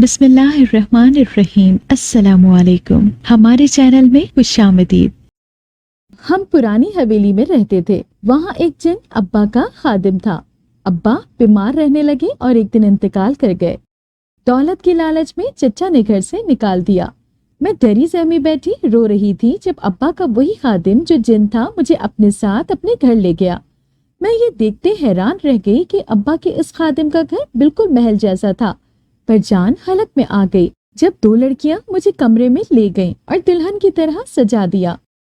बिस्मिल्लाहिर्रहमानिर्रहीम। अस्सलामु अलैकुम। हमारे चैनल में खुशामदीद। हम पुरानी हवेली में रहते थे। वहाँ एक जिन अब्बा का खादिम था। अब्बा बीमार रहने लगे और एक दिन इंतकाल कर गए। दौलत की लालच में चचा ने घर से निकाल दिया। मैं डरी सहमी बैठी रो रही थी जब अब्बा का वही खादिम जो जिन था मुझे अपने साथ अपने घर ले गया। मैं ये देखते हैरान रह गई कि अब्बा के इस खादिम का घर बिल्कुल महल जैसा था, पर जान हलक में आ गई जब दो लड़कियां मुझे कमरे में ले गईं और दुल्हन की तरह सजा दिया।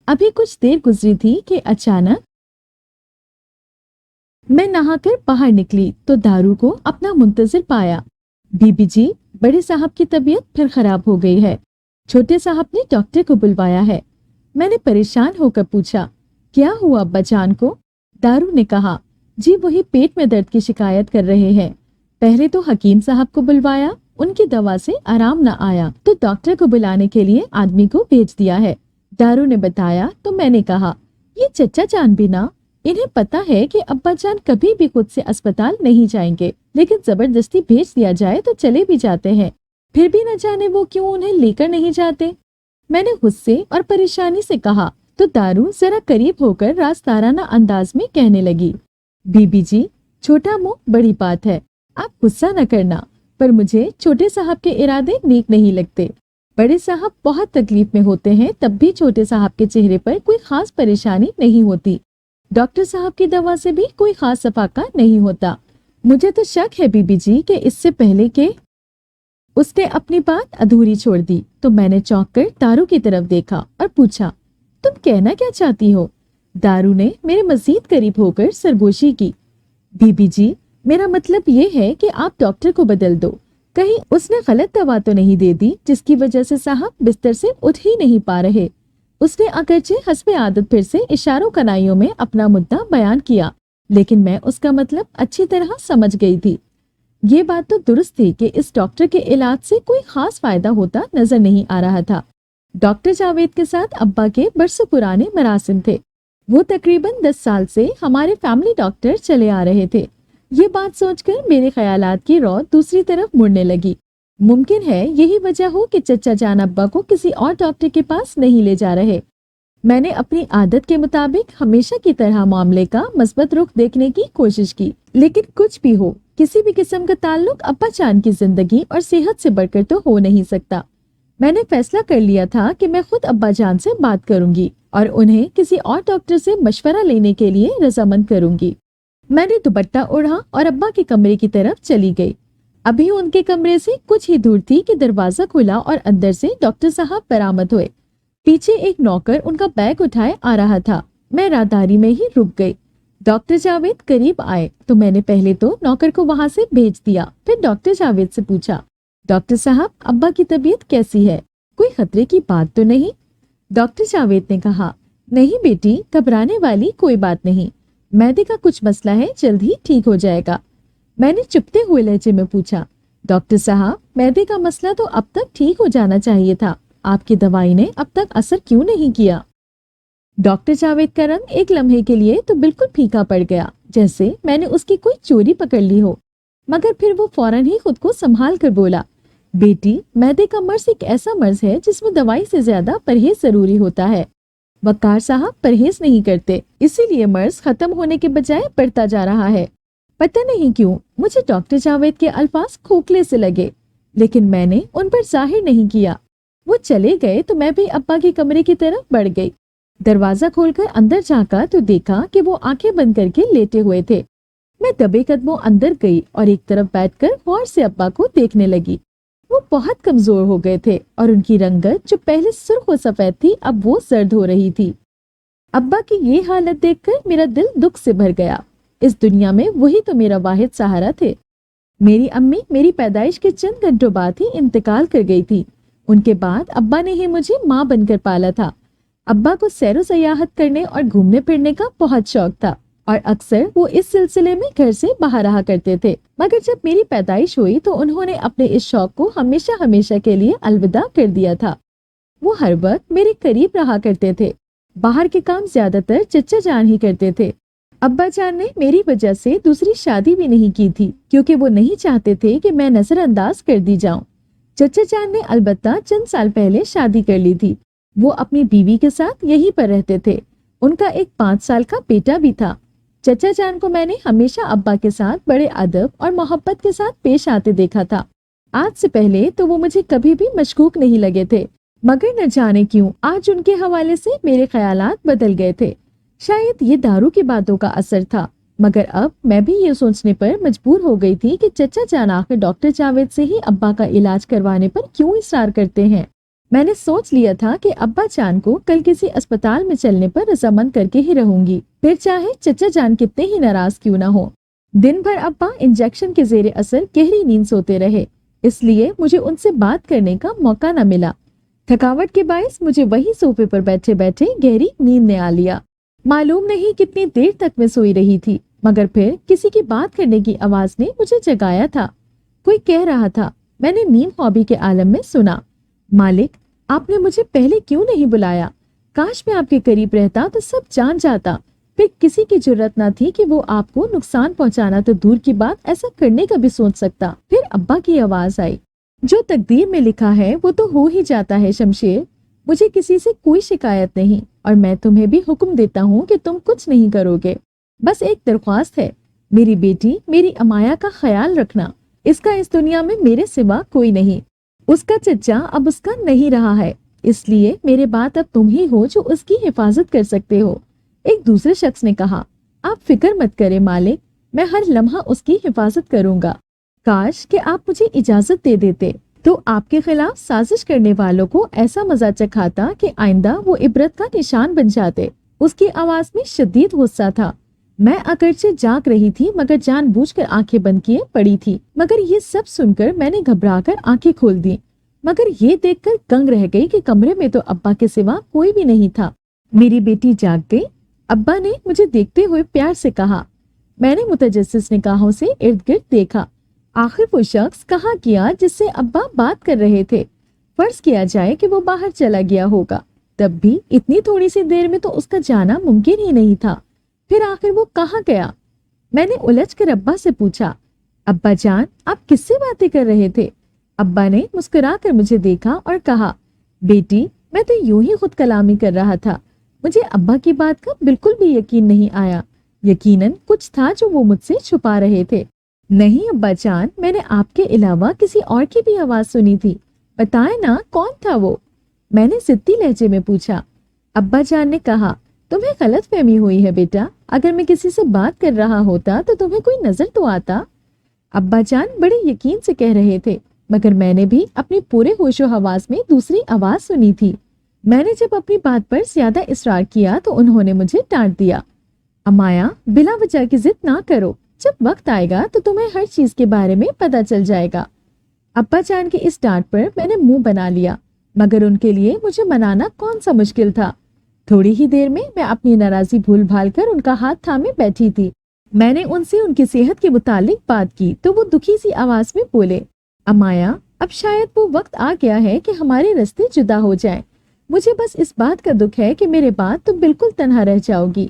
अभी कुछ देर गुजरी थी कि अचानक मैं नहाकर बाहर निकली तो दारू को अपना मुंतजिर पाया। बीबी जी, बड़े साहब की तबीयत फिर खराब हो गई है। छोटे साहब ने डॉक्टर को बुलवाया है। मैंने परेशान होकर पूछा, क्या हुआ अब्बा जान को? दारू ने कहा, जी वही पेट में दर्द की शिकायत कर रहे हैं। पहले तो हकीम साहब को बुलवाया, उनकी दवा से आराम न आया तो डॉक्टर को बुलाने के लिए आदमी को भेज दिया है। दारू ने बताया तो मैंने कहा, ये चचा जान भी ना, इन्हें पता है कि अब्बा जान कभी भी खुद से अस्पताल नहीं जाएंगे, लेकिन जबरदस्ती भेज दिया जाए तो चले भी जाते हैं। फिर भी न जाने वो क्यों उन्हें लेकर नहीं जाते। मैंने गुस्से और परेशानी से कहा तो दारू जरा करीब होकर रास्ताराना अंदाज में कहने लगी, बीबी जी, छोटा मुंह बड़ी बात है, आप गुस्सा न करना, पर मुझे छोटे साहब के इरादे नेक नहीं लगते। बड़े साहब बहुत तकलीफ में होते हैं, तब भी छोटे साहब के चेहरे पर कोई खास परेशानी नहीं होती। डॉक्टर साहब की दवा से भी कोई खास सफाका नहीं होता। मुझे तो शक है बीबी जी कि इससे पहले के उसने अपनी बात अधूरी छोड़ दी तो मैंने चौंक कर दारू की तरफ देखा और पूछा, तुम कहना क्या चाहती हो? दारू ने मेरे मजीद करीब होकर सरगोशी की, बीबी जी, मेरा मतलब ये है कि आप डॉक्टर को बदल दो। कहीं उसने गलत दवा तो नहीं दे दी जिसकी वजह से साहब बिस्तर से उठ ही नहीं पा रहे। उसने अगरचे हस्बे आदत फिर से इशारों कनाइयों में अपना मुद्दा बयान किया, लेकिन मैं उसका मतलब अच्छी तरह समझ गई थी। ये बात तो दुरुस्त थी कि इस डॉक्टर के इलाज से कोई खास फायदा होता नजर नहीं आ रहा था। डॉक्टर जावेद के साथ अब्बा के बरसों पुराने मरासिम थे। वो तकरीबन 10 साल से हमारे फैमिली डॉक्टर चले आ रहे थे। ये बात सोचकर मेरे ख्यालात की रौ दूसरी तरफ मुड़ने लगी। मुमकिन है यही वजह हो कि चचा जान अब्बा को किसी और डॉक्टर के पास नहीं ले जा रहे। मैंने अपनी आदत के मुताबिक हमेशा की तरह मामले का मस्बत रुख देखने की कोशिश की, लेकिन कुछ भी हो, किसी भी किस्म का ताल्लुक अब्बा जान की जिंदगी और सेहत से बढ़कर तो हो नहीं सकता। मैंने फैसला कर लिया था कि मैं खुद अब्बा जान से बात करूंगी और उन्हें किसी और डॉक्टर से मशवरा लेने के लिए रजामंद करूंगी। मैंने दुपट्टा ओढ़ा और अब्बा के कमरे की तरफ चली गई। अभी उनके कमरे से कुछ ही दूर थी कि दरवाजा खुला और अंदर से डॉक्टर साहब बरामद हुए। पीछे एक नौकर उनका बैग उठाए आ रहा था। मैं राहदारी में ही रुक गई। डॉक्टर जावेद करीब आए तो मैंने पहले तो नौकर को वहां से भेज दिया, फिर डॉक्टर जावेद से पूछा, डॉक्टर साहब, अब्बा की तबीयत कैसी है? कोई खतरे की बात तो नहीं? डॉक्टर जावेद ने कहा, नहीं बेटी, घबराने वाली कोई बात नहीं, मैदे का कुछ मसला है, जल्द ही ठीक हो जाएगा। मैंने चुपते हुए लहजे में पूछा, डॉक्टर साहब, मैदे का मसला तो अब तक ठीक हो जाना चाहिए था, आपकी दवाई ने अब तक असर क्यों नहीं किया? डॉक्टर जावेद का रंग एक लम्हे के लिए तो बिल्कुल फीका पड़ गया, जैसे मैंने उसकी कोई चोरी पकड़ ली हो। मगर फिर वो फौरन ही खुद को संभाल कर बोला, बेटी, मैदे का मर्ज एक ऐसा मर्ज है जिसमें दवाई से ज्यादा परहेज जरूरी होता है। वकार साहब परहेज नहीं करते, इसीलिए मर्ज खत्म होने के बजाय बढ़ता जा रहा है। पता नहीं क्यों मुझे डॉक्टर जावेद के अल्फाज खोखले से लगे, लेकिन मैंने उन पर जाहिर नहीं किया। वो चले गए तो मैं भी अब्बा के कमरे की तरफ बढ़ गई। दरवाजा खोलकर अंदर झांका तो देखा कि वो आंखें बंद करके लेटे हुए थे। मैं दबे कदमों अंदर गई और एक तरफ बैठकर गौर से अब्बा को देखने लगी। वो बहुत कमजोर हो गए थे और उनकी रंगत जो पहले सुर्ख व सफेद थी अब वो सर्द हो रही थी। अब्बा की ये हालत देखकर मेरा दिल दुख से भर गया। इस दुनिया में वही तो मेरा वाहिद सहारा थे। मेरी अम्मी मेरी पैदाइश के चंद घंटों बाद ही इंतकाल कर गई थी। उनके बाद अब्बा ने ही मुझे माँ बनकर पाला था। अब्बा को सैरो सयाहत करने और घूमने फिरने का बहुत शौक था और अक्सर वो इस सिलसिले में घर से बाहर रहा करते थे। मगर जब मेरी पैदाइश हुई तो उन्होंने अपने इस शौक को हमेशा हमेशा के लिए अलविदा कर दिया था। वो हर वक्त मेरे करीब रहा करते थे। बाहर के काम ज्यादातर चचा जान ही करते थे। अब्बा जान ने मेरी वजह से दूसरी शादी भी नहीं की थी, क्योंकि वो नहीं चाहते थे कि मैं नजरअंदाज कर दी जाऊं। چچا جان نے البتہ چند سال پہلے شادی کر لی تھی۔ وہ اپنی بیوی کے ساتھ یہیں پر رہتے تھے۔ ان کا ایک 5 سال کا بیٹا بھی تھا۔ چچا جان کو میں نے ہمیشہ ابا کے ساتھ بڑے ادب اور محبت کے ساتھ پیش آتے دیکھا تھا۔ آج سے پہلے تو وہ مجھے کبھی بھی مشکوک نہیں لگے تھے، مگر نہ جانے کیوں آج ان کے حوالے سے میرے خیالات بدل گئے تھے۔ شاید یہ دارو کی باتوں کا اثر تھا، مگر اب میں بھی یہ سوچنے پر مجبور ہو گئی تھی کہ چچا جان آخر ڈاکٹر جاوید سے ہی ابا کا علاج کروانے پر کیوں اصرار کرتے ہیں۔ میں نے سوچ لیا تھا کہ ابا جان کو کل کسی اسپتال میں چلنے پر رضامند کر کے ہی رہوں گی، پھر چاہے چچا جان کتنے ہی ناراض کیوں نہ ہو۔ دن بھر ابا انجیکشن کے زیر اثر گہری نیند سوتے رہے، اس لیے مجھے ان سے بات کرنے کا موقع نہ ملا۔ تھکاوٹ کے باعث مجھے وہی صوفے پر بیٹھے بیٹھے گہری نیند نے آ لیا۔ معلوم نہیں کتنی دیر تک میں سوئی رہی تھی، مگر پھر کسی کی بات کرنے کی آواز نے مجھے جگایا تھا۔ کوئی کہہ رہا تھا۔ میں نے نیند خوابی کے عالم میں سنا، مالک آپ نے مجھے پہلے کیوں نہیں بلایا؟ کاش میں آپ کے قریب رہتا تو سب جان جاتا۔ پھر کسی کی جرت نہ تھی کہ وہ آپ کو نقصان پہنچانا تو دور کی بات ایسا کرنے کا بھی سوچ سکتا۔ پھر ابا کی آواز آئی، جو تقدیر میں لکھا ہے وہ تو ہو ہی جاتا ہے شمشیر، مجھے کسی سے کوئی شکایت نہیں، اور میں تمہیں بھی حکم دیتا ہوں کہ تم کچھ نہیں کرو گے۔ بس ایک درخواست ہے، میری بیٹی میری امایا کا خیال رکھنا، اس کا اس دنیا میں میرے سوا کوئی نہیں۔ اس کا چچا اب اس کا نہیں رہا ہے، اس لیے میرے بعد اب تم ہی ہو جو اس کی حفاظت کر سکتے ہو۔ ایک دوسرے شخص نے کہا، آپ فکر مت کرے مالک، میں ہر لمحہ اس کی حفاظت کروں گا۔ کاش کہ آپ مجھے اجازت دے دیتے تو آپ کے خلاف سازش کرنے والوں کو ایسا مزہ چکھاتا کہ آئندہ وہ عبرت کا نشان بن جاتے۔ اس کی آواز میں شدید غصہ تھا۔ میں اگرچہ جاگ رہی تھی مگر جان بوجھ کر آنکھیں بند کیے پڑی تھی، مگر یہ سب سن کر میں نے گھبرا کر آنکھیں کھول دی، مگر یہ دیکھ کر دنگ رہ گئی کہ کمرے میں تو ابا کے سوا کوئی بھی نہیں تھا۔ میری بیٹی جاگ گئی، ابا نے مجھے دیکھتے ہوئے پیار سے کہا۔ میں نے متجسس نگاہوں سے ارد گرد دیکھا۔ آخر وہ شخص کہاں گیا جس سے ابا بات کر رہے تھے؟ فرض کیا جائے کہ وہ باہر چلا گیا ہوگا، تب بھی اتنی تھوڑی سی دیر میں تو اس کا جانا ممکن ہی نہیں تھا۔ پھر آخر وہ کہاں گیا؟ میں نے الجھ کر ابا سے پوچھا، ابا جان آپ کس سے باتیں کر رہے تھے؟ ابا نے مسکرا کر مجھے دیکھا اور کہا، بیٹی میں تو یوں ہی خود کلامی کر رہا تھا، مجھے ابا کی بات کا بالکل بھی یقین نہیں آیا، یقیناً کچھ تھا جو وہ مجھ سے چھپا رہے تھے۔ نہیں ابا جان، میں نے آپ کے علاوہ کسی اور کی بھی آواز سنی تھی، بتائیں نا کون تھا وہ؟ میں نے ضدی لہجے میں پوچھا۔ ابا جان نے کہا، تمہیں غلط فہمی ہوئی ہے بیٹا، اگر میں کسی سے بات کر رہا ہوتا تو تمہیں کوئی نظر تو آتا۔ ابا جان بڑے یقین سے کہہ رہے تھے، مگر میں نے بھی اپنی پورے ہوش و حواس میں دوسری آواز سنی تھی۔ میں نے جب اپنی بات پر زیادہ اصرار کیا تو انہوں نے مجھے ڈانٹ دیا۔ امایا بلا وجہ کی ضد نہ کرو، جب وقت آئے گا تو تمہیں ہر چیز کے بارے میں پتہ چل جائے گا۔ ابا جان کی اس ڈانٹ پر میں نے منہ بنا لیا، مگر ان کے لیے مجھے منانا کون سا مشکل تھا۔ تھوڑی ہی دیر میں اپنی ناراضی بھول بھال کر ان کا ہاتھ تھامے بیٹھی تھی۔ میں نے ان سے ان کی صحت کے متعلق بات کی تو وہ دکھی سی آواز میں بولے، امایا اب شاید وہ وقت آ گیا ہے کہ ہمارے راستے جدا ہو جائیں، مجھے بس اس بات کا دکھ ہے کہ میرے بعد تم بالکل تنہا رہ جاؤ گی۔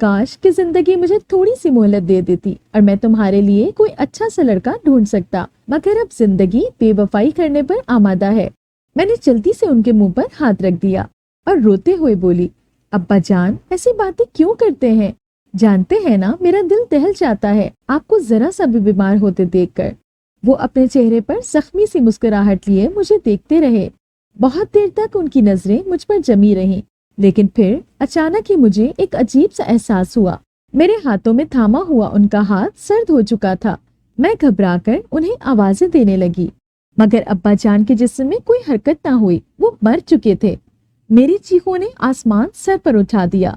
کاش کہ زندگی مجھے تھوڑی سی مہلت دے دیتی اور میں تمہارے لیے کوئی اچھا سا لڑکا ڈھونڈ سکتا، مگر اب زندگی بے وفائی کرنے پر آمادہ ہے۔ میں نے جلدی سے ان کے منہ پر ہاتھ رکھ دیا اور روتے ہوئے بولی، ابا جان ایسی باتیں کیوں کرتے ہیں؟ جانتے ہیں نا میرا دل دہل جاتا ہے آپ کو ذرا سا بھی بیمار ہوتے دیکھ کر۔ وہ اپنے چہرے پر زخمی سی مسکراہٹ لیے مجھے دیکھتے رہے۔ بہت دیر تک ان کی نظریں مجھ پر جمی رہیں، لیکن پھر اچانک ہی مجھے ایک عجیب سا احساس ہوا۔ میرے ہاتھوں میں تھاما ہوا ان کا ہاتھ سرد ہو چکا تھا۔ میں گھبرا کر انہیں آوازیں دینے لگی، مگر ابا جان کے جسم میں کوئی حرکت نہ ہوئی، وہ مر چکے تھے۔ میری چیخوں نے آسمان سر پر اٹھا دیا۔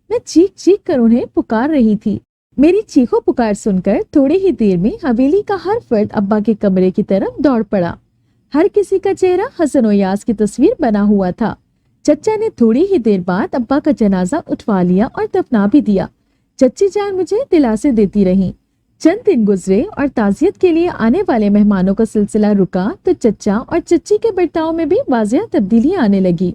میں چیخ چیخ کر انہیں پکار رہی تھی۔ میری چیخوں پکار سن کر تھوڑی ہی دیر میں حویلی کا ہر فرد ابا کے کمرے کی طرف دوڑ پڑا۔ ہر کسی کا چہرہ حسن و یاس کی تصویر بنا ہوا تھا۔ چچا نے تھوڑی ہی دیر بعد ابا کا جنازہ اٹھوا لیا اور دفنا بھی دیا۔ چچی جان مجھے دلاسے دیتی رہیں۔ چند دن گزرے اور تعزیت کے لیے آنے والے مہمانوں کا سلسلہ رکا تو چچا اور چچی کے برتاؤ میں بھی واضح تبدیلی آنے لگی۔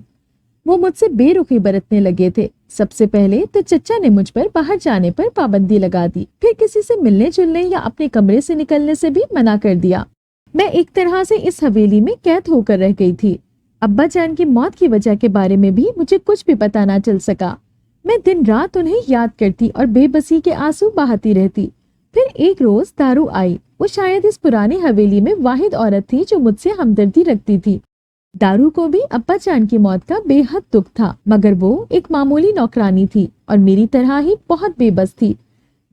وہ مجھ سے بے رخی برتنے لگے تھے۔ سب سے پہلے تو چچا نے مجھ پر باہر جانے پر پابندی لگا دی، پھر کسی سے ملنے جلنے یا اپنے کمرے سے نکلنے سے بھی منع کر دیا۔ मैं एक तरह से इस हवेली में कैद होकर रह गई थी। अब्बा जान की मौत की वजह के बारे में भी मुझे कुछ भी पता ना चल सका। मैं दिन रात उन्हें याद करती और बेबसी के आंसू बहाती रहती। फिर एक रोज दारू आई। वो शायद इस पुरानी हवेली में वाहिद औरत थी जो मुझसे हमदर्दी रखती थी। दारू को भी अब्बा जान की मौत का बेहद दुख था, मगर वो एक मामूली नौकरानी थी और मेरी तरह ही बहुत बेबस थी।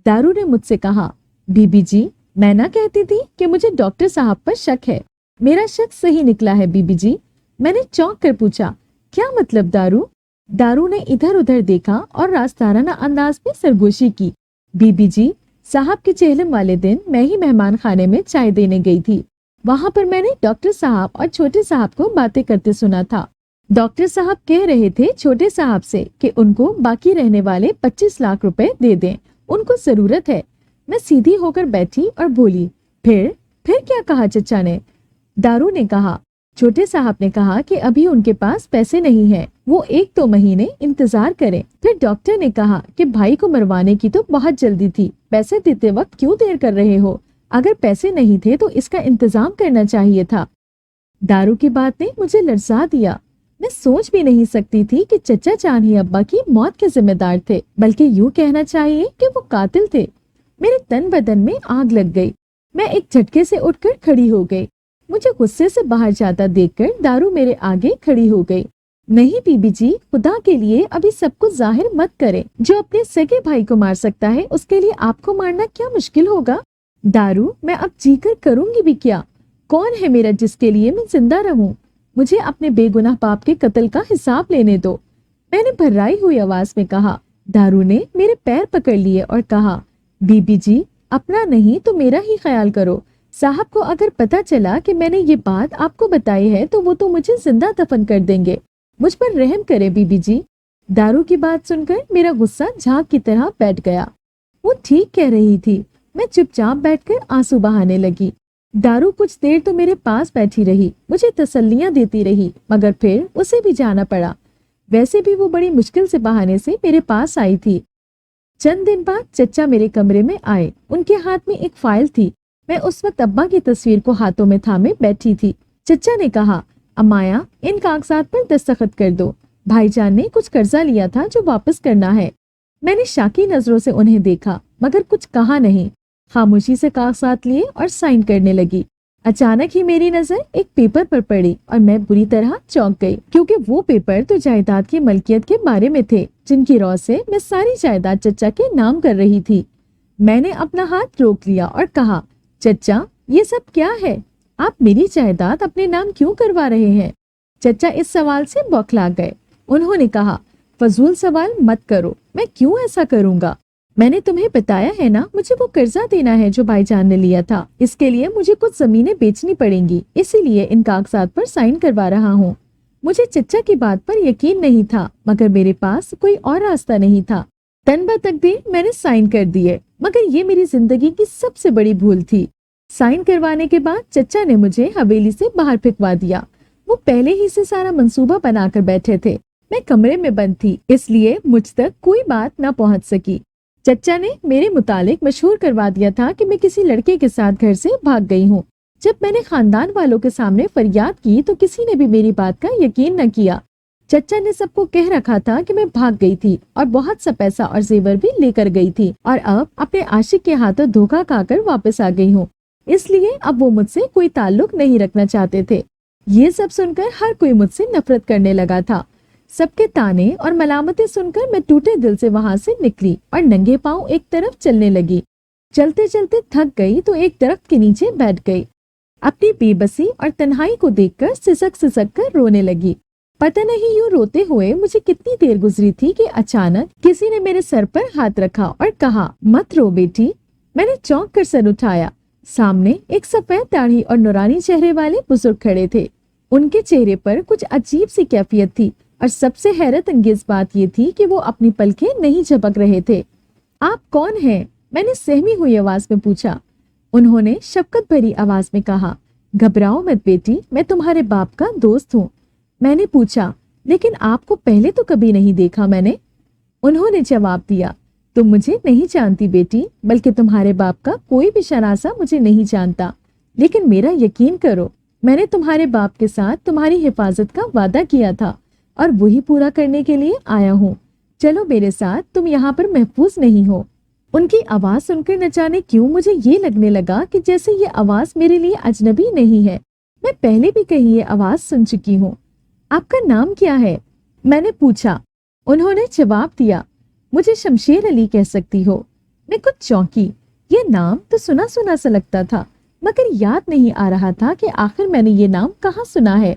दारू ने मुझसे कहा, बीबी जी, मैं ना कहती थी कि मुझे डॉक्टर साहब पर शक है। मेरा शक सही निकला है बीबी जी। मैंने चौंक कर पूछा, क्या मतलब दारू? दारू ने इधर उधर देखा और रास्ताना अंदाज में सरगोशी की। बीबी जी, साहब के चेहलम वाले दिन मैं ही मेहमान खाने में चाय देने गई थी। वहां पर मैंने डॉक्टर साहब और छोटे साहब को बातें करते सुना था। डॉक्टर साहब कह रहे थे छोटे साहब से कि उनको बाकी रहने वाले 25 लाख रुपए दे दें, उनको जरूरत है। मैं सीधी होकर बैठी और बोली, फिर क्या कहा चचा ने? दारू ने कहा, छोटे साहब ने कहा कि अभी उनके पास पैसे नहीं है, वो 1-2 महीने इंतजार करें। फिर डॉक्टर ने कहा कि भाई को मरवाने की तो बहुत जल्दी थी, पैसे देते वक्त क्यों देर कर रहे हो? अगर पैसे नहीं थे तो इसका इंतजाम करना चाहिए था। दारू की बात ने मुझे लरसा दिया। मैं सोच भी नहीं सकती थी कि चचा जान ही अब्बा की मौत के जिम्मेदार थे, बल्कि यूं कहना चाहिए कि वो कातिल थे। मेरे तन बदन में आग लग गई। मैं एक झटके से उठकर खड़ी हो गई। मुझे गुस्से से बाहर जाता देखकर दारू मेरे आगे खड़ी हो गई। नहीं बीबी जी, खुदा के लिए अभी सब कुछ जाहिर मत करें। जो अपने सगे भाई को मार सकता है उसके लिए आपको मारना क्या मुश्किल होगा? दारू, मैं अब जीकर करूंगी भी क्या? कौन है मेरा जिसके लिए मैं जिंदा रहूं? मुझे अपने बेगुनाह बाप के कत्ल का हिसाब लेने दो, मैंने भर्राई हुई आवाज में कहा। दारू ने मेरे पैर पकड़ लिए और कहा, बीबी जी, अपना नहीं तो मेरा ही ख्याल करो। साहब को अगर पता चला कि मैंने ये बात आपको बताई है तो वो तो मुझे जिंदा दफन कर देंगे। मुझ पर रहम करे बीबी जी। दारू की बात सुनकर मेरा गुस्सा झाग की तरह बैठ गया। वो ठीक कह रही थी। मैं चुपचाप बैठकर आंसू बहाने लगी। दारू कुछ देर तो मेरे पास बैठी रही, मुझे तसल्लियां देती रही, मगर फिर उसे भी जाना पड़ा। वैसे भी वो बड़ी मुश्किल से बहाने से मेरे पास आई थी। चंद दिन बाद चचा मेरे कमरे में आए। उनके हाथ में एक फाइल थी। मैं उस वक्त अब्बा की तस्वीर को हाथों में थामे बैठी थी। चचा ने कहा, अमाया, इन कागजात पर दस्तखत कर दो। भाईजान ने कुछ कर्जा लिया था जो वापस करना है। मैंने शाकी नजरों से उन्हें देखा, मगर कुछ कहा नहीं। खामोशी से कागजात लिए और साइन करने लगी। अचानक ही मेरी नजर एक पेपर पर पड़ी और मैं बुरी तरह चौंक गई, क्योंकि वो पेपर तो जायदाद की मलकियत के बारे में थे, जिनकी रौ से मैं सारी जायदाद चचा के नाम कर रही थी। मैंने अपना हाथ रोक लिया और कहा, चचा, ये सब क्या है? आप मेरी जायदाद अपने नाम क्यों करवा रहे हैं? चचा इस सवाल से बौखला गए। उन्होंने कहा, फजूल सवाल मत करो, मैं क्यों ऐसा करूंगा? मैंने तुम्हें बताया है ना, मुझे वो कर्जा देना है जो भाईजान ने लिया था। इसके लिए मुझे कुछ जमीनें बेचनी पड़ेंगी, इसीलिए इन कागजात पर साइन करवा रहा हूँ। मुझे चचा की बात पर यकीन नहीं था, मगर मेरे पास कोई और रास्ता नहीं था। तन ब तकदीर मैंने साइन कर दिए, मगर ये मेरी जिंदगी की सबसे बड़ी भूल थी। साइन करवाने के बाद चचा ने मुझे हवेली से बाहर फेंकवा दिया। वो पहले ही से सारा मंसूबा बनाकर बैठे थे। मैं कमरे में बंद थी, इसलिए मुझ तक कोई बात न पहुंच सकी। चचा ने मेरे मुतालिक मशहूर करवा दिया था कि मैं किसी लड़के के साथ घर से भाग गई हूँ। जब मैंने खानदान वालों के सामने फरियाद की तो किसी ने भी मेरी बात का यकीन न किया। चचा ने सबको कह रखा था कि मैं भाग गई थी और बहुत सा पैसा और जेवर भी लेकर गई थी, और अब अपने आशिक के हाथों धोखा खाकर वापस आ गई हूँ। इसलिए अब वो मुझसे कोई ताल्लुक नहीं रखना चाहते थे। ये सब सुनकर हर कोई मुझसे नफरत करने लगा था। सबके ताने और मलामतें सुनकर मैं टूटे दिल से वहां से निकली और नंगे पांव एक तरफ चलने लगी। चलते चलते थक गई तो एक दरख्त के नीचे बैठ गई। अपनी बेबसी और तन्हाई को देखकर सिसक कर रोने लगी। पता नहीं यूं रोते हुए मुझे कितनी देर गुजरी थी कि अचानक किसी ने मेरे सर पर हाथ रखा और कहा, मत रो बेटी। मैंने चौंक कर सर उठाया। सामने एक सफेद दाढ़ी और नूरानी चेहरे वाले बुजुर्ग खड़े थे। उनके चेहरे पर कुछ अजीब सी कैफियत थी, और सबसे हैरत अंगेज बात ये थी कि वो अपनी पलकें नहीं झपक रहे थे। आप कौन हैं? मैंने सहमी हुई आवाज में पूछा। उन्होंने शफकत भरी आवाज में कहा, घबराओ मत बेटी, मैं तुम्हारे बाप का दोस्त हूँ। मैंने पूछा, लेकिन आपको पहले तो कभी नहीं देखा मैंने। उन्होंने जवाब दिया, तुम मुझे नहीं जानती बेटी, बल्कि तुम्हारे बाप का कोई भी शनासा मुझे नहीं जानता। लेकिन मेरा यकीन करो, मैंने तुम्हारे बाप के साथ तुम्हारी हिफाजत का वादा किया था और वही पूरा करने के लिए आया हूँ। चलो मेरे साथ, तुम यहाँ पर महफूज नहीं हो। उनकी आवाज सुनकर न जाने क्यों मुझे ये लगने लगा कि जैसे ये आवाज मेरे लिए अजनबी नहीं है। मैं पहले भी कहीं ये आवाज सुन चुकी हूँ। आपका नाम क्या है? मैंने पूछा। उन्होंने जवाब दिया, मुझे शमशेर अली कह सकती हो। मैं कुछ चौंकी। ये नाम तो सुना सुना सा लगता था, मगर याद नहीं आ रहा था कि आखिर मैंने ये नाम कहाँ सुना है।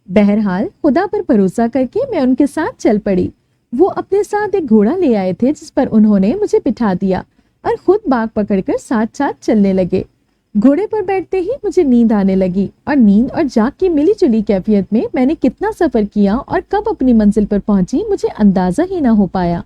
बहरहाल खुदा पर भरोसा करके मैं उनके साथ चल पड़ी। वो अपने साथ एक घोड़ा ले आए थे जिस पर उन्होंने मुझे बिठा दिया और खुद बाग पकड़कर साथ साथ चलने लगे। घोड़े पर बैठते ही मुझे नींद आने लगी और नींद और जाग की मिली जुली कैफियत में मैंने कितना सफर किया और कब अपनी मंजिल पर पहुंची मुझे अंदाजा ही ना हो पाया।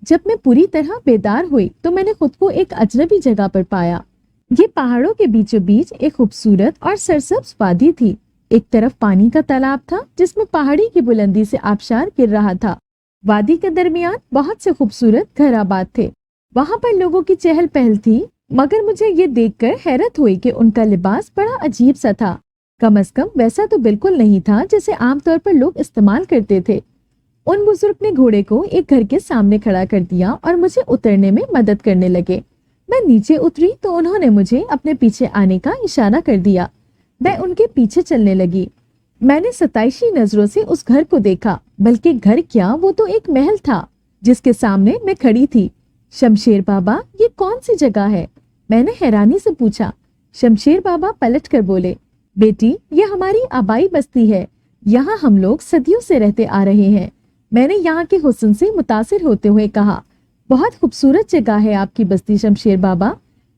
जब मैं पूरी तरह बेदार हुई तो मैंने खुद को एक अजनबी जगह पर पाया। ये पहाड़ों के बीचों बीच एक खूबसूरत और सरसब्ज वादी थी। एक तरफ पानी का तालाब था जिसमें पहाड़ी की बुलंदी से आबशार गिर रहा था। वादी के दरमियान बहुत से खूबसूरत घर आबाद थे। वहां पर लोगों की चहल पहल थी, मगर मुझे ये देखकर हैरत हुई कि उनका लिबास बड़ा अजीब सा था। कम से कम वैसा तो बिल्कुल नहीं था जैसे आमतौर पर लोग इस्तेमाल करते थे। उन बुजुर्ग ने घोड़े को एक घर के सामने खड़ा कर दिया और मुझे उतरने में मदद करने लगे। मैं नीचे उतरी तो उन्होंने मुझे अपने पीछे आने का इशारा कर दिया। मैं उनके पीछे चलने लगी। मैंने सताइशी नजरों से उस घर को देखा, बल्कि घर क्या, वो तो एक महल था जिसके सामने मैं खड़ी थी। शमशेर बाबा, ये कौन सी जगह है? मैंने हैरानी से पूछा। शमशेर बाबा पलट कर बोले, बेटी, ये हमारी आबाई बस्ती है। यहाँ हम लोग सदियों से रहते आ रहे हैं। मैंने यहाँ के हुस्न से मुतासिर होते हुए कहा, बहुत खूबसूरत जगह है आपकी बस्ती शमशेर बाबा।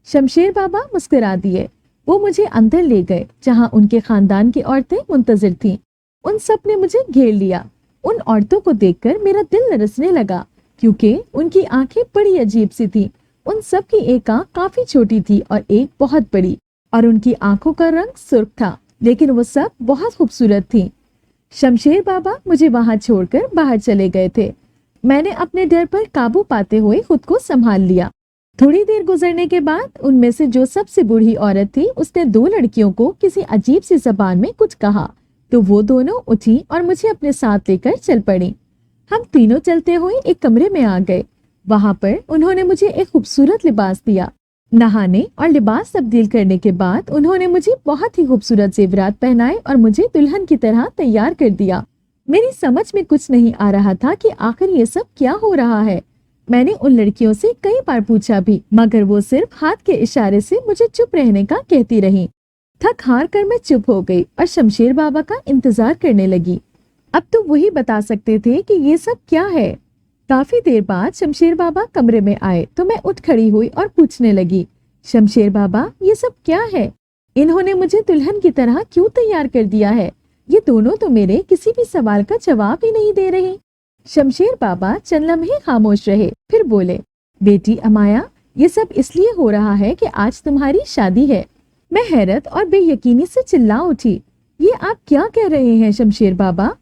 शमशेर बाबा मुस्कुरा दिए। वो मुझे अंदर ले गए जहाँ उनके खानदान की औरतें मुंतजिर थीं। उन सब ने मुझे घेर लिया। उन औरतों को देखकर मेरा दिल लरसने लगा, क्योंकि उनकी आंखें बड़ी अजीब सी थीं। उन सब की एक आंख काफी छोटी थी और एक बहुत बड़ी, और उनकी आंखों का रंग सुर्ख था, लेकिन वो सब बहुत खूबसूरत थीं। शमशेर बाबा मुझे वहां छोड़कर बाहर चले गए थे। मैंने अपने डर पर काबू पाते हुए खुद को संभाल लिया। थोड़ी देर गुजरने के बाद उनमें से जो सबसे बूढ़ी औरत थी उसने दो लड़कियों को किसी अजीब सी जबान में कुछ कहा, तो वो दोनों उठी और मुझे अपने साथ लेकर चल पड़ी। हम तीनों चलते हुए एक कमरे में आ गए। वहां पर उन्होंने मुझे एक खूबसूरत लिबास दिया। नहाने और लिबास तब्दील करने के बाद उन्होंने मुझे बहुत ही खूबसूरत जेवरात पहनाए और मुझे दुल्हन की तरह तैयार कर दिया। मेरी समझ में कुछ नहीं आ रहा था कि आखिर ये सब क्या हो रहा है। मैंने उन लड़कियों से कई बार पूछा भी, मगर वो सिर्फ हाथ के इशारे से मुझे चुप रहने का कहती रही। थक हार कर मैं चुप हो गई और शमशेर बाबा का इंतजार करने लगी। अब तो वही बता सकते थे कि ये सब क्या है। काफी देर बाद शमशेर बाबा कमरे में आए तो मैं उठ खड़ी हुई और पूछने लगी, शमशेर बाबा, ये सब क्या है? इन्होंने मुझे दुल्हन की तरह क्यों तैयार कर दिया है? ये दोनों तो मेरे किसी भी सवाल का जवाब ही नहीं दे रहे। शमशेर बाबा चंद लम्हे खामोश रहे, फिर बोले, बेटी अमाया, ये सब इसलिए हो रहा है कि आज तुम्हारी शादी है। मैं हैरत और बेयकीनी से चिल्ला उठी, ये आप क्या कह रहे हैं शमशेर बाबा?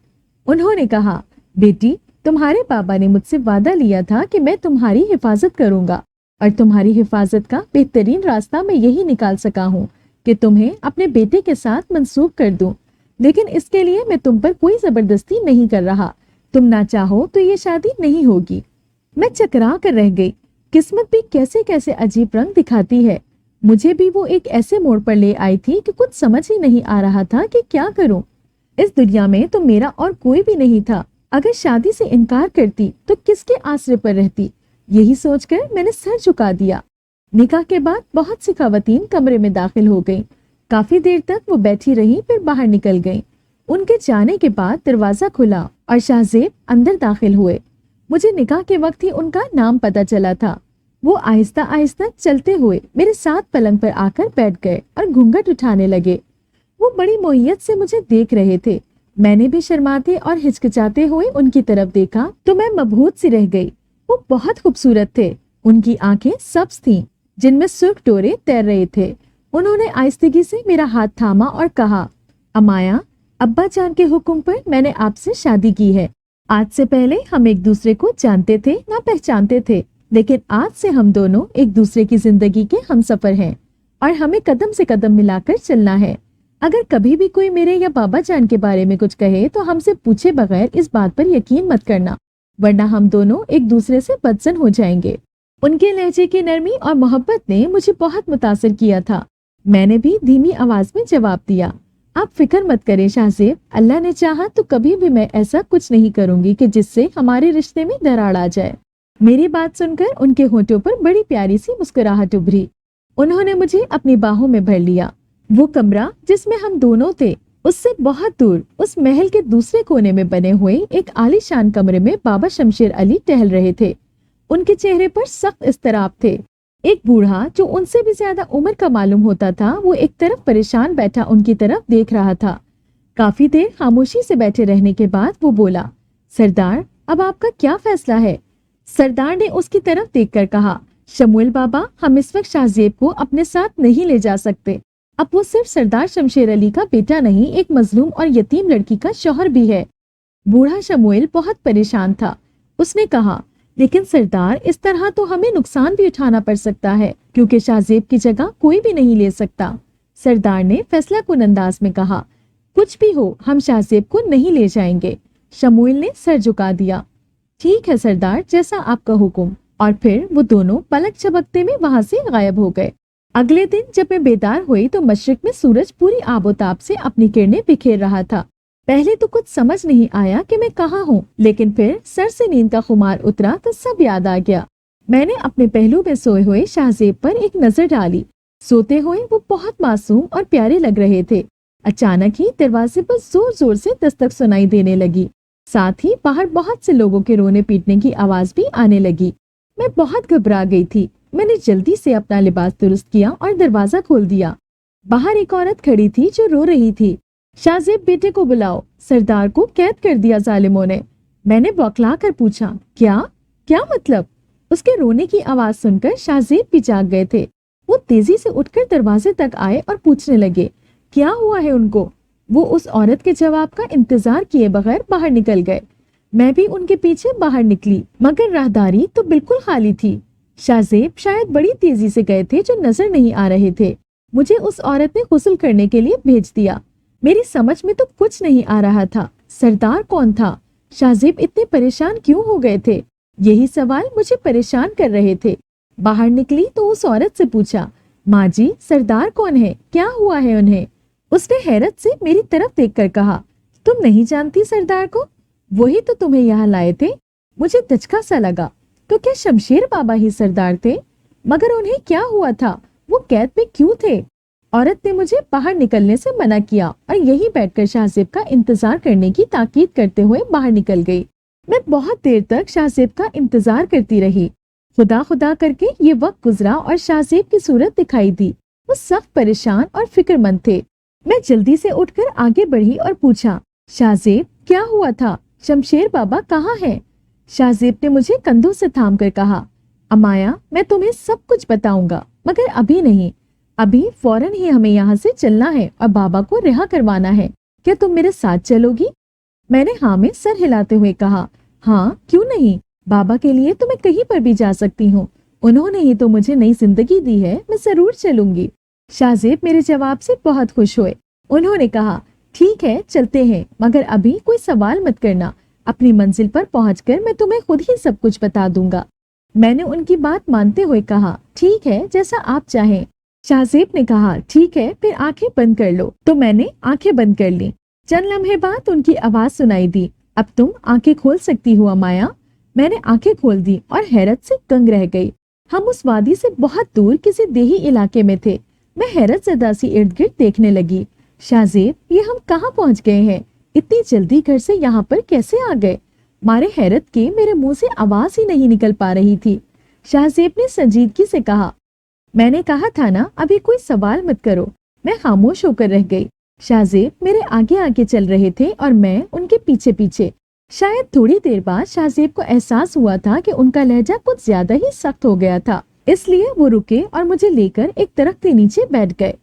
उन्होंने कहा, बेटी, तुम्हारे बाबा ने मुझसे वादा लिया था कि मैं तुम्हारी हिफाजत करूंगा, और तुम्हारी हिफाजत का बेहतरीन रास्ता मैं यही निकाल सका हूँ कि तुम्हें अपने बेटे के साथ मंसूब कर दूं। लेकिन इसके लिए मैं तुम पर कोई जबरदस्ती नहीं कर रहा। तुम ना चाहो तो ये शादी नहीं होगी। मैं चकरा कर रह गई। किस्मत भी कैसे कैसे अजीब रंग दिखाती है। मुझे भी वो एक ऐसे मोड़ पर ले आई थी कि कुछ समझ ही नहीं आ रहा था कि क्या करूं। इस दुनिया में तो मेरा और कोई भी नहीं था। अगर शादी से इनकार करती तो किसके आसरे पर रहती? यही सोचकर मैंने सर झुका दिया। निकाह के बाद बहुत सी खवातीन कमरे में दाखिल हो गईं। काफी देर तक वो बैठी रहीं, फिर बाहर निकल गईं। उनके जाने के बाद दरवाजा खुला और शाहजेब अंदर दाखिल हुए। मुझे निकाह के वक्त ही उनका नाम पता चला था। वो आहिस्ता आहिस्ता चलते हुए मेरे साथ पलंग पर आकर बैठ गए और घूंघट उठाने लगे। वो बड़ी मोहियत से मुझे देख रहे थे। मैंने भी शर्माते और हिचकिचाते हुए उनकी तरफ देखा तो मैं मबहूत सी रह गई। वो बहुत खूबसूरत थे। उनकी आंखें सब्ज थीं, जिनमें सुर्ख डोरे तैर रहे थे। उन्होंने आहिस्तगी से मेरा हाथ थामा और कहा, अमाया, अब्बा जान के हुक्म पर मैंने आपसे शादी की है। आज से पहले हम एक दूसरे को जानते थे ना पहचानते थे, लेकिन आज से हम दोनों एक दूसरे की जिंदगी के हमसफर हैं और हमें कदम से कदम मिलाकर चलना है। अगर कभी भी कोई मेरे या बाबा जान के बारे में कुछ कहे तो हमसे पूछे बगैर इस बात पर यकीन मत करना, वरना हम दोनों एक दूसरे से बदसन हो जाएंगे। उनके लहजे की नरमी और मोहब्बत ने मुझे बहुत मुतासिर किया था। मैंने भी धीमी आवाज में जवाब दिया, आप फिक्र मत करें शाहजेब, अल्लाह ने चाहा तो कभी भी मैं ऐसा कुछ नहीं करूंगी कि जिससे हमारे रिश्ते में दरार आ जाए। मेरी बात सुनकर उनके होठों पर बड़ी प्यारी सी मुस्कुराहट उभरी। उन्होंने मुझे अपनी बाहों में भर लिया। वो कमरा जिसमें हम दोनों थे, उससे बहुत दूर उस महल के दूसरे कोने में बने हुए एक आलीशान कमरे में बाबा शमशेर अली टहल रहे थे। उनके चेहरे पर सख्त इस्तराब थे। एक बूढ़ा जो उनसे भी ज्यादा उम्र का मालूम होता था, वो एक तरफ परेशान बैठा उनकी तरफ देख रहा था। काफी देर खामोशी से बैठे रहने के बाद वो बोला, सरदार, अब आपका क्या फैसला है? सरदार ने उसकी तरफ देखकर कहा, शमुएल बाबा, हम इस वक्त शाहजेब को अपने साथ नहीं ले जा सकते। अब वो सिर्फ सरदार शमशेर अली का बेटा नहीं, एक मजलूम और यतीम लड़की का शौहर भी है। बूढ़ा शमुएल बहुत परेशान था। उसने कहा, लेकिन सरदार, इस तरह तो हमें नुकसान भी उठाना पड़ सकता है, क्योंकि शाहजेब की जगह कोई भी नहीं ले सकता। सरदार ने फैसला कुन अंदाज में कहा, कुछ भी हो, हम शाहजेब को नहीं ले जाएंगे। शमुएल ने सर झुका दिया। ठीक है सरदार, जैसा आपका हुक्म। और फिर वो दोनों पलक झपकते में वहां से गायब हो गए। अगले दिन जब मैं बेदार हुई तो मशरिक में सूरज पूरी आबोताब से अपनी किरणें बिखेर रहा था। पहले तो कुछ समझ नहीं आया कि मैं कहाँ हूँ, लेकिन फिर सर से नींद का खुमार उतरा तो सब याद आ गया। मैंने अपने पहलू में सोए हुए शाहजेब पर एक नजर डाली। सोते हुए वो बहुत मासूम और प्यारे लग रहे थे। अचानक ही दरवाजे पर जोर जोर से दस्तक सुनाई देने लगी। साथ ही बाहर बहुत से लोगों के रोने पीटने की आवाज भी आने लगी। मैं बहुत घबरा गई थी। मैंने जल्दी से अपना लिबास दुरुस्त किया और दरवाजा खोल दिया। बाहर एक औरत खड़ी थी जो रो रही थी। शाहजेब, बेटे को बुलाओ, सरदार को कैद कर दिया जालिमों ने। मैंने बौखला कर पूछा, क्या क्या मतलब? उसके रोने की आवाज सुनकर शाहजेब भी जाग गए थे। वो तेजी से उठकर दरवाजे तक आए और पूछने लगे, क्या हुआ है उनको? वो उस औरत के जवाब का इंतजार किए बगैर बाहर निकल गए। मैं भी उनके पीछे बाहर निकली, मगर राहदारी तो बिल्कुल खाली थी। शाहजेब शायद बड़ी तेजी से गए थे जो नजर नहीं आ रहे थे। मुझे उस औरत ने गुस्ल करने के लिए भेज दिया। मेरी समझ में तो कुछ नहीं आ रहा था। सरदार कौन था? शाहजेब इतने परेशान क्यों हो गए थे? यही सवाल मुझे परेशान कर रहे थे। बाहर निकली तो उस औरत से पूछा, माँ जी, सरदार कौन है? क्या हुआ है उन्हें? उसने हैरत से मेरी तरफ देखकर कहा, तुम नहीं जानती सरदार को? वही तो तुम्हें यहाँ लाए थे। मुझे दचका सा लगा। तो क्या शमशेर बाबा ही सरदार थे? मगर उन्हें क्या हुआ था? वो कैद में क्यों थे? औरत ने मुझे बाहर निकलने से मना किया और यहीं बैठकर शाहजेब का इंतजार करने की ताकीद करते हुए बाहर निकल गई। मैं बहुत देर तक शाहजेब का इंतजार करती रही। खुदा खुदा करके ये वक्त गुजरा और शाहजेब की सूरत दिखाई दी। वो सख्त परेशान और फिक्रमंद थे। मैं जल्दी से उठकर आगे बढ़ी और पूछा, शाहजेब, क्या हुआ था? शमशेर बाबा कहाँ हैं? शाहजेब ने मुझे कंधों से थाम कर कहा, अमाया, मैं तुम्हें सब कुछ बताऊंगा, मगर अभी नहीं। अभी फौरन ही हमें यहाँ से चलना है और बाबा को रिहा करवाना है। क्या तुम मेरे साथ चलोगी? मैंने हाँ में सर हिलाते हुए कहा, हाँ, क्यों नहीं। बाबा के लिए तो मैं कहीं पर भी जा सकती हूँ। उन्होंने ही तो मुझे नई जिंदगी दी है, मैं जरूर चलूंगी। शाहजेब मेरे जवाब से बहुत खुश हुए। उन्होंने कहा, ठीक है, चलते हैं, मगर अभी कोई सवाल मत करना। अपनी मंजिल पर पहुंचकर मैं तुम्हें खुद ही सब कुछ बता दूंगा। मैंने उनकी बात मानते हुए कहा, ठीक है, जैसा आप चाहें। शाहजेब ने कहा, ठीक है, फिर आंखें बंद कर लो। तो मैंने आंखें बंद कर ली। चंद लम्हे बाद उनकी आवाज सुनाई दी, अब तुम आंखें खोल सकती हो अमाया। मैंने आंखें खोल दी और हैरत से दंग रह गई। हम उस वादी से बहुत दूर किसी देही इलाके में थे। मैं हैरत ज़दा सी इर्द गिर्द देखने लगी। शाहजेब, ये हम कहाँ पहुँच गए हैं? इतनी जल्दी घर से यहाँ पर कैसे आ गए? मारे हैरत के मेरे मुंह से आवाज ही नहीं निकल पा रही थी। शाहजेब ने संजीदगी से कहा, मैंने कहा था ना, अभी कोई सवाल मत करो। मैं खामोश होकर रह गई। शाहजेब मेरे आगे आगे चल रहे थे और मैं उनके पीछे पीछे। शायद थोड़ी देर बाद शाहजेब को एहसास हुआ था कि उनका लहजा कुछ ज्यादा ही सख्त हो गया था, इसलिए वो रुके और मुझे लेकर एक दरख्त के नीचे बैठ गए।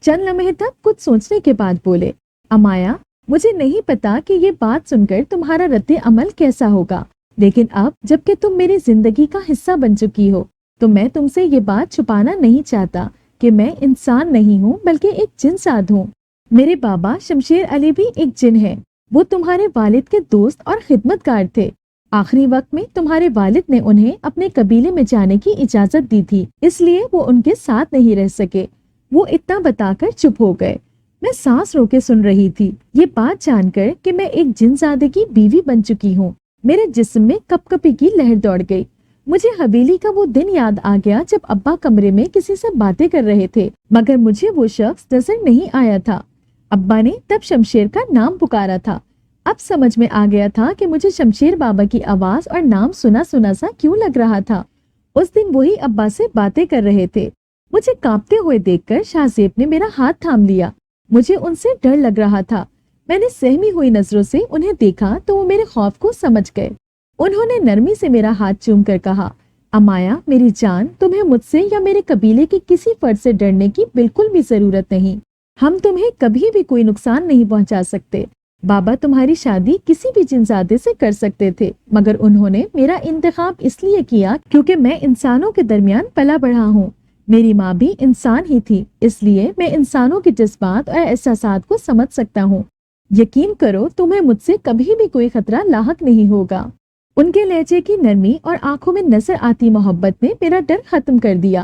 चंद लम्हे तक कुछ सोचने के बाद बोले, अमाया, मुझे नहीं पता कि ये बात सुनकर तुम्हारा रद्द अमल कैसा होगा, लेकिन अब जबकि तुम मेरी जिंदगी का हिस्सा बन चुकी हो तो मैं तुमसे ये बात छुपाना नहीं चाहता کہ میں انسان نہیں ہوں بلکہ ایک جن ساد ہوں۔ میرے بابا شمشیر علی بھی ایک جن ہے۔ وہ تمہارے والد کے دوست اور خدمتگار تھے۔ آخری وقت میں تمہارے والد نے انہیں اپنے قبیلے میں جانے کی اجازت دی تھی، اس لیے وہ ان کے ساتھ نہیں رہ سکے۔ وہ اتنا بتا کر چپ ہو گئے۔ میں سانس رو کے سن رہی تھی، یہ بات جان کر کہ میں ایک جن زادے کی بیوی بن چکی ہوں۔ میرے جسم میں کپ کپی کی لہر دوڑ گئی۔ مجھے حویلی کا وہ دن یاد آ گیا جب ابا کمرے میں کسی سے باتیں کر رہے تھے، مگر مجھے وہ شخص نظر نہیں آیا تھا۔ ابا نے تب شمشیر کا نام پکارا تھا۔ اب سمجھ میں آ گیا تھا کہ مجھے شمشیر بابا کی آواز اور نام سنا سنا سا کیوں لگ رہا تھا۔ اس دن وہی ابا سے باتیں کر رہے تھے۔ مجھے کانپتے ہوئے دیکھ کر شاہ زیب نے میرا ہاتھ تھام لیا۔ مجھے ان سے ڈر لگ رہا تھا۔ میں نے سہمی ہوئی نظروں سے انہیں دیکھا تو وہ میرے خوف کو سمجھ گئے۔ انہوں نے نرمی سے میرا ہاتھ چوم کر کہا، امایا میری جان، تمہیں مجھ سے یا میرے قبیلے کے کسی فرد سے ڈرنے کی بالکل بھی ضرورت نہیں۔ ہم تمہیں کبھی بھی کوئی نقصان نہیں پہنچا سکتے۔ بابا تمہاری شادی کسی بھی جنزادے سے کر سکتے تھے، مگر انہوں نے میرا انتخاب اس لیے کیا کیونکہ میں انسانوں کے درمیان پلا بڑھا ہوں۔ میری ماں بھی انسان ہی تھی، اس لیے میں انسانوں کے جذبات اور احساسات کو سمجھ سکتا ہوں۔ یقین کرو تمہیں مجھ سے کبھی بھی کوئی خطرہ لاحق نہیں ہوگا۔ ان کے لہجے کی نرمی اور آنکھوں میں نظر آتی محبت نے میرا ڈر ختم کر دیا۔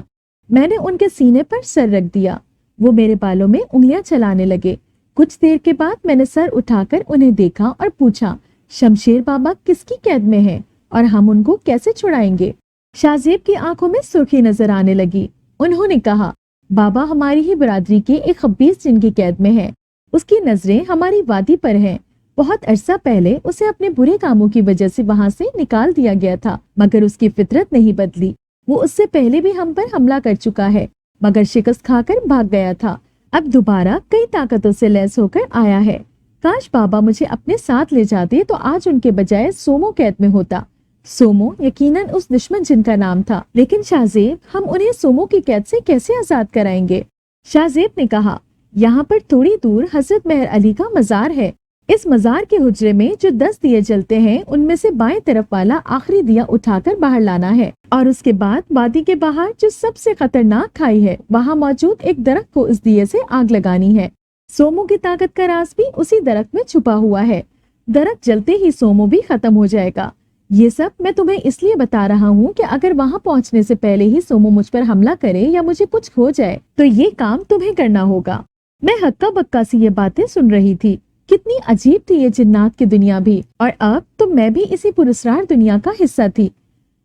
میں نے ان کے سینے پر سر رکھ دیا۔ وہ میرے بالوں میں انگلیاں چلانے لگے۔ کچھ دیر کے بعد میں نے سر اٹھا کر انہیں دیکھا اور پوچھا، شمشیر بابا کس کی قید میں ہے اور ہم ان کو کیسے چھڑائیں گے؟ شاہ زیب کی آنکھوں میں سرخی نظر آنے لگی۔ انہوں نے کہا، بابا ہماری ہی برادری کے ایک خبیث جن کی قید میں ہے۔ اس کی نظریں ہماری وادی پر ہیں۔ بہت عرصہ پہلے اسے اپنے برے کاموں کی وجہ سے وہاں سے نکال دیا گیا تھا، مگر اس کی فطرت نہیں بدلی۔ وہ اس سے پہلے بھی ہم پر حملہ کر چکا ہے، مگر شکست کھا کر بھاگ گیا تھا۔ اب دوبارہ کئی طاقتوں سے لیس ہو کر آیا ہے۔ کاش بابا مجھے اپنے ساتھ لے جاتے تو آج ان کے بجائے سومو قید میں ہوتا۔ سومو یقیناً اس دشمن جن کا نام تھا، لیکن شاہ زیب ہم انہیں سومو کی قید سے کیسے آزاد کرائیں گے؟ شاہ زیب نے کہا، یہاں پر تھوڑی دور حضرت مہر علی کا مزار ہے۔ اس مزار کے حجرے میں جو 10 دیے جلتے ہیں ان میں سے بائیں طرف والا آخری دیا اٹھا کر باہر لانا ہے، اور اس کے بعد وادی کے باہر جو سب سے خطرناک کھائی ہے وہاں موجود ایک درخت کو اس دیے سے آگ لگانی ہے۔ سومو کی طاقت کا راز بھی اسی درخت میں چھپا ہوا ہے۔ درخت جلتے ہی سومو بھی ختم ہو جائے گا۔ یہ سب میں تمہیں اس لیے بتا رہا ہوں کہ اگر وہاں پہنچنے سے پہلے ہی سومو مجھ پر حملہ کرے یا مجھے کچھ ہو جائے تو یہ کام تمہیں کرنا ہوگا۔ میں ہکا بکا سی یہ باتیں سن رہی تھی۔ کتنی عجیب تھی یہ جنات کی دنیا بھی، اور اب تو میں بھی اسی پراسرار دنیا کا حصہ تھی۔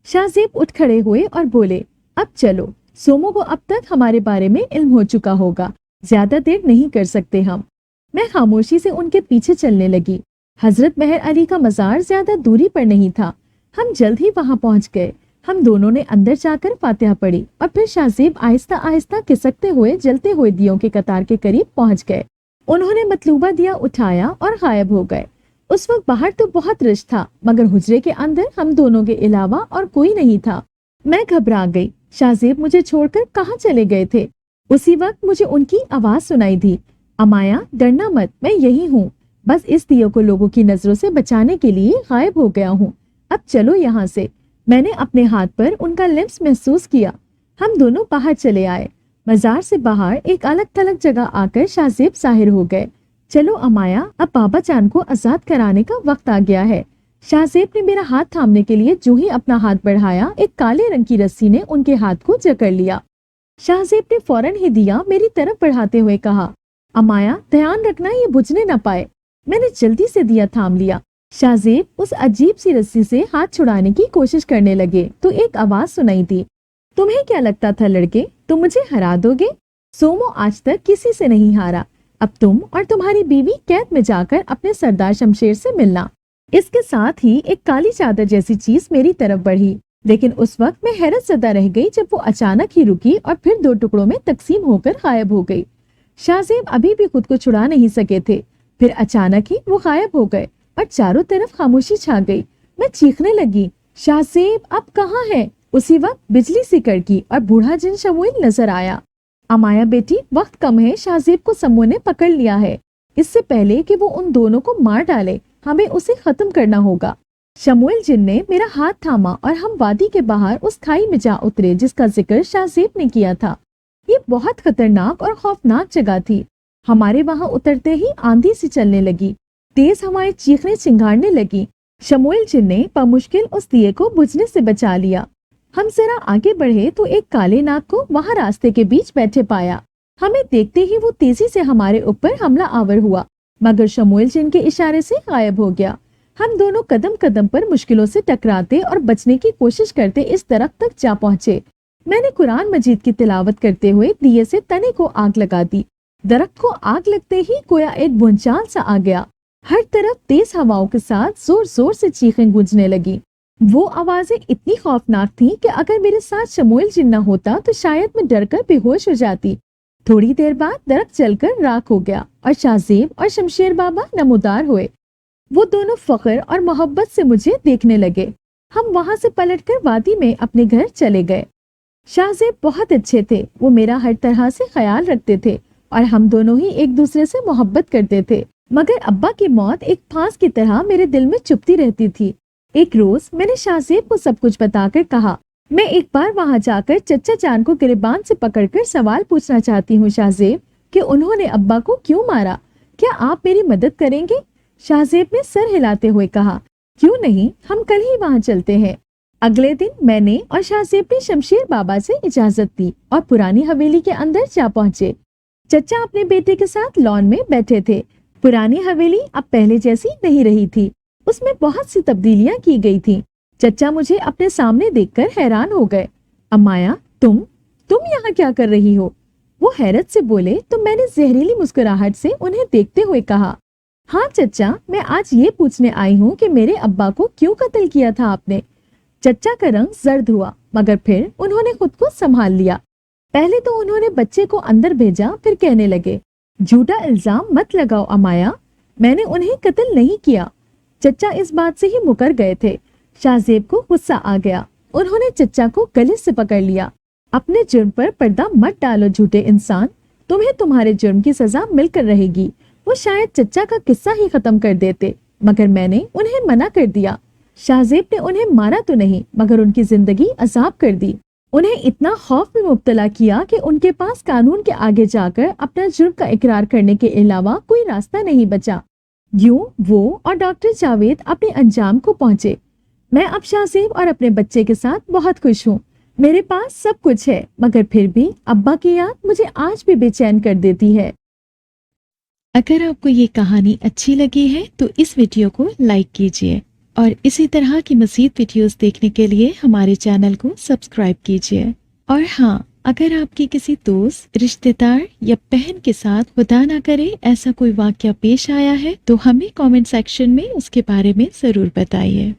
شاہ زیب اٹھ کھڑے ہوئے اور بولے، اب چلو، سومو کو اب تک ہمارے بارے میں علم ہو چکا ہوگا، زیادہ دیر نہیں کر سکتے ہم۔ میں خاموشی سے ان کے پیچھے چلنے لگی۔ حضرت مہر علی کا مزار زیادہ دوری پر نہیں تھا۔ ہم جلد ہی وہاں پہنچ گئے۔ ہم دونوں نے اندر جا کر فاتحہ پڑھی اور پھر شاہ زیب آہستہ آہستہ کھسکتے ہوئے جلتے ہوئے دیوں کے قطار کے قریب پہنچ گئے۔ انہوں نے مطلوبہ دیا اٹھایا اور غائب ہو گئے۔ اس وقت باہر تو بہت رش تھا، مگر حجرے کے اندر ہم دونوں کے علاوہ اور کوئی نہیں تھا۔ میں گھبرا گئی۔ شاہ زیب مجھے چھوڑ کر کہاں چلے گئے تھے؟ اسی وقت مجھے ان کی آواز سنائی دی، امایا ڈرنا مت، میں یہی ہوں، بس اس دیو کو لوگوں کی نظروں سے بچانے کے لیے غائب ہو گیا ہوں۔ اب چلو یہاں سے۔ میں نے اپنے ہاتھ پر ان کا لمس محسوس کیا۔ ہم دونوں باہر چلے آئے۔ مزار سے باہر ایک الگ تھلگ جگہ آ کر شاہ زیب ظاہر ہو گئے۔ چلو امایا، اب بابا جان کو آزاد کرانے کا وقت آ گیا ہے۔ شاہ زیب نے میرا ہاتھ تھامنے کے لیے جو ہی اپنا ہاتھ بڑھایا، ایک کالے رنگ کی رسی نے ان کے ہاتھ کو جکڑ لیا۔ شاہ زیب نے فوراً ہی دیا میری طرف بڑھاتے ہوئے کہا، امایا دھیان رکھنا یہ بجھنے نہ پائے۔ میں نے جلدی سے دیا تھام لیا۔ شاہ زیب اس عجیب سی رسی سے ہاتھ چھڑانے کی کوشش کرنے لگے تو ایک آواز سنائی دی، تمہیں کیا لگتا تھا لڑکے، تم مجھے ہرا دو گے؟ سومو آج تک کسی سے نہیں ہارا۔ اب تم اور تمہاری بیوی قید میں جا کر اپنے سردار شمشیر سے ملنا۔ اس کے ساتھ ہی ایک کالی چادر جیسی چیز میری طرف بڑھی، لیکن اس وقت میں حیرت زدہ رہ گئی جب وہ اچانک ہی رکی اور پھر 2 ٹکڑوں میں تقسیم ہو کر غائب ہو گئی۔ شاہ زیب ابھی بھی خود کو چھڑا نہیں سکے تھے، پھر اچانک ہی وہ غائب ہو گئے اور چاروں طرف خاموشی چھا گئی۔ میں چیخنے لگی، شاہ زیب اب کہاں ہے؟ اسی وقت بجلی سی کڑکی اور بوڑھا جن شموئیل نظر آیا۔ امایا بیٹی، وقت کم ہے، شاہ زیب کو سمو نے پکڑ لیا ہے۔ اس سے پہلے کہ وہ ان دونوں کو مار ڈالے، ہمیں اسے ختم کرنا ہوگا۔ شموئیل جن نے میرا ہاتھ تھاما اور ہم وادی کے باہر اس کھائی میں جا اترے جس کا ذکر شاہ زیب نے کیا تھا۔ ये बहुत खतरनाक और खौफनाक जगह थी। हमारे वहां उतरते ही आंधी सी चलने लगी, तेज हवाएं चीखने चिंगारने लगी। शमूएल जिन ने बमुश्किल उस दिए को बुझने से बचा लिया। हम जरा आगे बढ़े तो एक काले नाग को वहां रास्ते के बीच बैठे पाया। हमें देखते ही वो तेजी से हमारे ऊपर हमला आवर हुआ, मगर शमूएल जिन के इशारे से गायब हो गया। हम दोनों कदम कदम पर मुश्किलों से टकराते और बचने की कोशिश करते इस दरख्त तक जा पहुंचे। मैंने कुरान मजीद की तिलावत करते हुए दिए से तने को आग लगा दी। दरख्त को आग लगते ही गोया एक भूचाल सा आ गया। हर तरफ तेज हवाओं के साथ जोर जोर से चीखें गूंजने लगी। वो आवाजें इतनी खौफनाक थीं कि अगर मेरे साथ शमूएल जिन न होता तो शायद मैं डरकर बेहोश हो जाती। थोड़ी देर बाद दरख्त जलकर राख हो गया और शाहजेब और शमशेर बाबा नमूदार हुए। वो दोनों फख्र और मोहब्बत से मुझे देखने लगे। हम वहां से पलटकर वादी में अपने घर चले गए। शाहजेब बहुत अच्छे थे, वो मेरा हर तरह से ख्याल रखते थे और हम दोनों ही एक दूसरे से मोहब्बत करते थे। मगर अब्बा की मौत एक फांस की तरह मेरे दिल में चुभती रहती थी। एक रोज मैंने शाहजेब को सब कुछ बताकर कहा, मैं एक बार वहां जाकर चचा जान को गिरबान से पकड़कर सवाल पूछना चाहती हूँ शाहजेब कि उन्होंने अब्बा को क्यों मारा। क्या आप मेरी मदद करेंगे? शाहजेब ने सर हिलाते हुए कहा, क्यों नहीं, हम कल ही वहां चलते हैं। अगले दिन मैंने और शाहजेब ने शमशेर बाबा से इजाजत दी और पुरानी हवेली के अंदर जा पहुंचे। चचा अपने बेटे के साथ लॉन में बैठे थे। पुरानी हवेली अब पहले जैसी नहीं रही थी, उसमें बहुत सी तब्दीलियां की गई थी। चचा मुझे अपने सामने देखकर हैरान हो गए। अम्माया, तुम यहाँ क्या कर रही हो? वो हैरत से बोले तो मैंने जहरीली मुस्कुराहट से उन्हें देखते हुए कहा, हाँ चचा, मैं आज ये पूछने आई हूँ कि मेरे अब्बा को क्यों कत्ल किया था आपने। चचा का रंग जर्द हुआ, मगर फिर उन्होंने खुद को संभाल लिया। पहले तो उन्होंने बच्चे को अंदर भेजा, फिर कहने लगे, झूठा इल्जाम मत लगाओ अमाया, मैंने उन्हें कत्ल नहीं किया। चचा इस बात से ही मुकर गए थे। शाहजेब को गुस्सा आ गया। उन्होंने चचा को गले से पकड़ लिया। अपने जुर्म पर पर्दा मत डालो झूठे इंसान, तुम्हें तुम्हारे जुर्म की सजा मिलकर रहेगी। वो शायद चचा का किस्सा ही खत्म कर देते, मगर मैंने उन्हें मना कर दिया। शाहजेब ने उन्हें मारा तो नहीं, मगर उनकी जिंदगी अजाब कर दी। उन्हें इतना खौफ में मुब्तला किया कि उनके पास कानून के आगे जाकर अपना जुर्म का इकरार करने के अलावा कोई रास्ता नहीं बचा। यूं वो और डॉक्टर जावेद अपने अंजाम को पहुंचे। मैं अब शाहजेब और अपने बच्चे के साथ बहुत खुश हूँ। मेरे पास सब कुछ है, मगर फिर भी अब्बा की याद मुझे आज भी बेचैन कर देती है। अगर आपको ये कहानी अच्छी लगी है तो इस वीडियो को लाइक कीजिए और इसी तरह की मज़ीद वीडियोस देखने के लिए हमारे चैनल को सब्सक्राइब कीजिए। और हाँ, अगर आपके किसी दोस्त, रिश्तेदार या बहन के साथ खुदा ना करे ऐसा कोई वाकया पेश आया है तो हमें कमेंट सेक्शन में उसके बारे में ज़रूर बताइए।